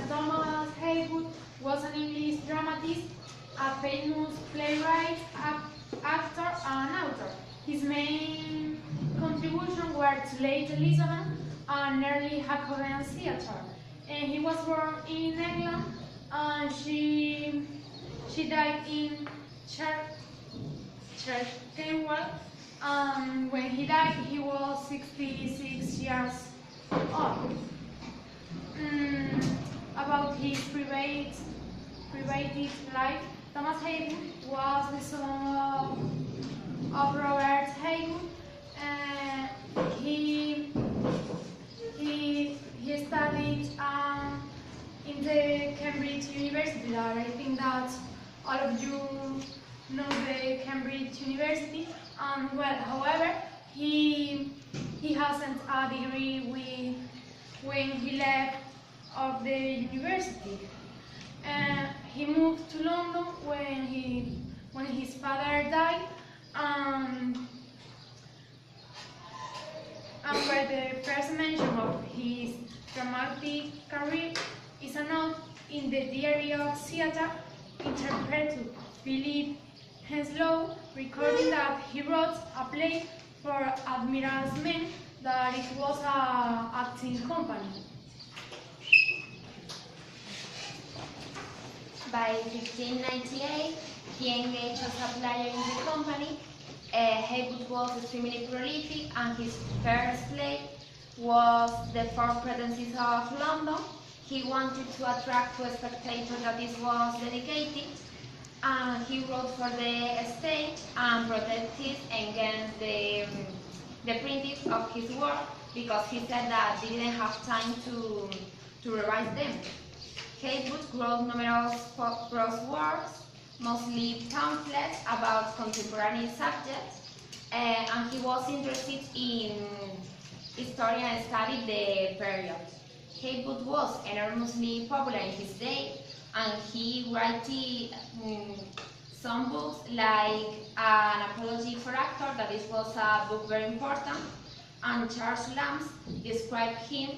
Thomas Haywood was an English dramatist, a famous playwright, actor, and author. His main contributions were to late Elizabeth and early Jacobean theatre. And he was born in England, and she died in Churchwell. When he died, he was 66 years old. About his private life, Thomas Haywood was the son of Robert Haywood. He studied in the Cambridge University. That I think that all of you know the Cambridge University. Well, however, he hasn't a degree when he left of the university. He moved to London when his father died. Where the first mention of his dramatic career is a note in the Diary of Theatre interpreted Philip Henslow, recording that he wrote a play for Admiral's Men, that it was an acting company. By 1598, he engaged as a player in the company. Haywood was extremely prolific, and his first play was The Four Pretences of London. He wanted to attract to a spectator that this was dedicated, and he wrote for the stage and protested against the printing of his work because he said that he didn't have time to revise them. Haywood wrote numerous prose works, mostly pamphlets about contemporary subjects, and he was interested in history and studied the period. Haywood was enormously popular in his day, and he wrote some books like An Apology for Actor, that this was a book very important, and Charles Lamb described him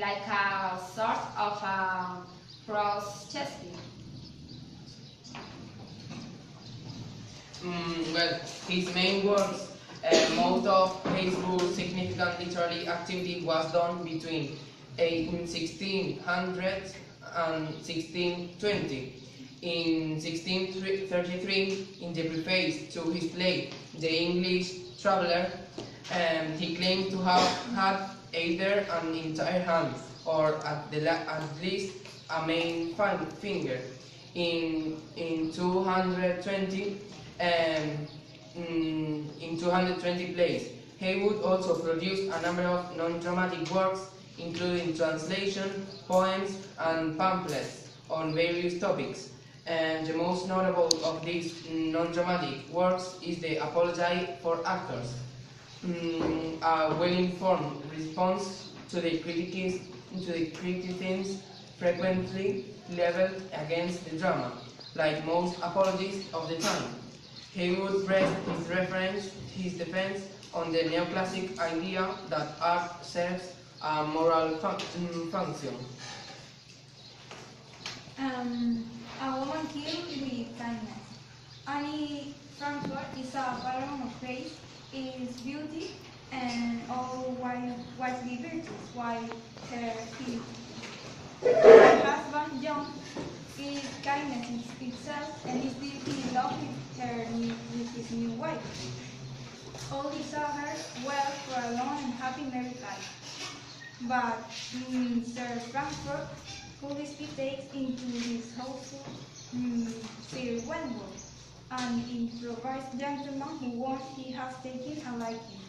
like a sort of a prose Shakespeare. Well, his main works, most of Haywood's significant literary activity was done between 1600 and 1620. In 1633, in the preface to his play, The English Traveller, he claimed to have had either an entire hand or at least a main finger. In 220 plays. Haywood also produced a number of non-dramatic works, including translation, poems, and pamphlets on various topics. And the most notable of these non-dramatic works is The Apology for Actors, a well-informed response to the criticisms frequently leveled against the drama, like most apologies of the time. Haywood based his defense on the neoclassic idea that art serves a moral function. A woman killed with kindness. Annie Frankfurt is a paragon of grace, is beauty, and all widely virtuous, while her husband John is kindness itself, and is deeply in love with his new wife. All desire well for a long and happy married life. But Sir Frankfurt foolishly takes into his household Sir Wentworth, an improvised gentleman whom he has taken a liking.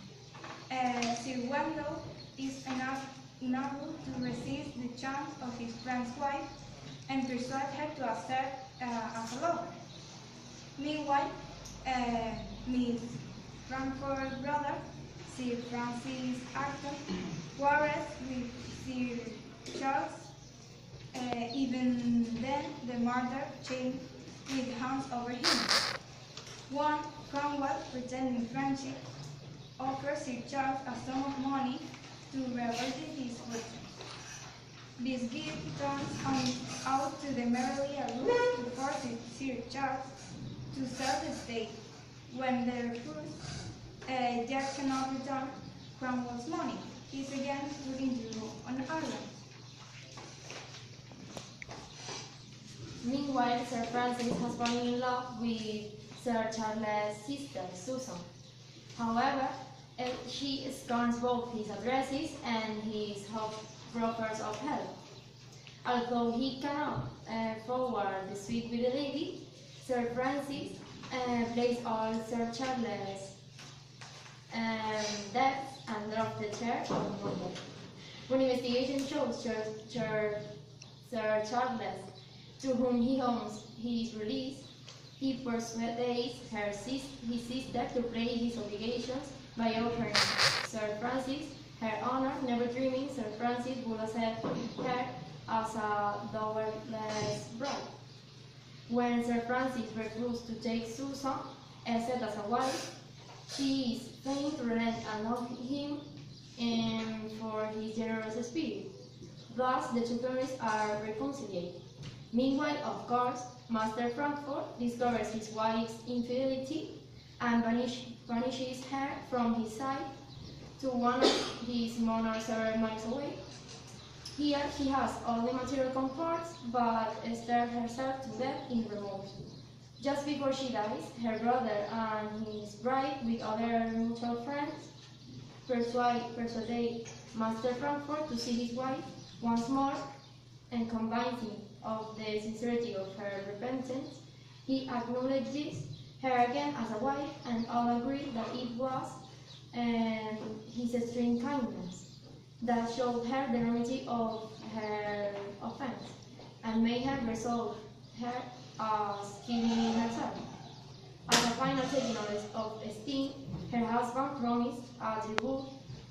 Sir Wentworth is unable to resist the charms of his friend's wife and persuade her to accept as a lover. Meanwhile, Miss Frankfurt's brother, Sir Francis Acton, quarrels with Sir Charles. Even then, the murder chain with hands over him. One, Cromwell, pretending friendship, offers Sir Charles a sum of money to reward his work. This gift turns out to be merely a ruse to force Sir Charles to sell the estate. When they refuse, Jack cannot return Cromwell's money. He is again put in jail on Ireland. Meanwhile, Sir Francis has fallen in love with Sir Charles' sister, Susan. However, she scorns both his addresses and his offers of help. Although he cannot forward the suite with the lady, Sir Francis plays all Sir Charles' debts and drops the chair on Monday. When investigation shows Sir Charles, to whom he owes his release, he persuades his sister to pay his obligations by offering Sir Francis her honor, never dreaming Sir Francis would accept her as a dowerless bride. When Sir Francis refused to take Susan, except as a wife, she is fain to relent and love him for his generous spirit. Thus, the two families are reconciled. Meanwhile, of course, Master Frankfurt discovers his wife's infidelity and banishes her from his side to one of his manors several miles away. Here he has all the material comforts, but stares herself to death in remorse. Just before she dies, her brother and his bride, with other mutual friends, persuade Master Frankfurt to see his wife once more, and convincing of the sincerity of her repentance, he acknowledges her again as a wife, and all agree that it was his extreme kindness that showed her the enormity of her offense, and made her resolve her as killing herself. As a final taking of esteem, her husband promised a tribute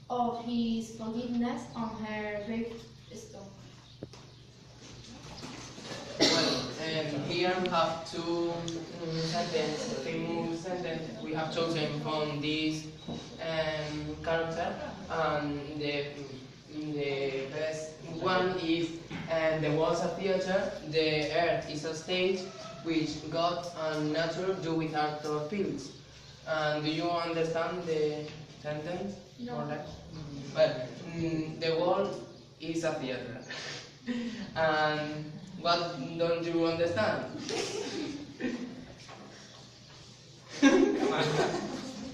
of his forgiveness on her gravestone. Well, here we have two famous sentences we have chosen from this character, and the best one is the world is a theater, the earth is a stage, which God and nature do with art or fields. And do you understand the sentence? No. More or less? Well, the world is a theater. And what don't you understand?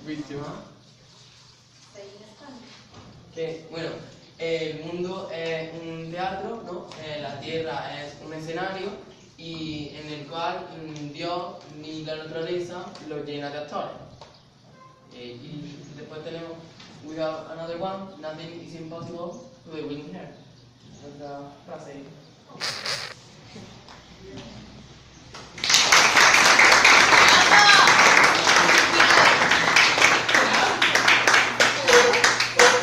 With you, huh? Que, bueno, el mundo es un teatro, ¿no? La tierra es un escenario y en el cual Dios ni la naturaleza lo llena de actores. Y después tenemos, we have another one, nothing is impossible to the winning here. Otra frase.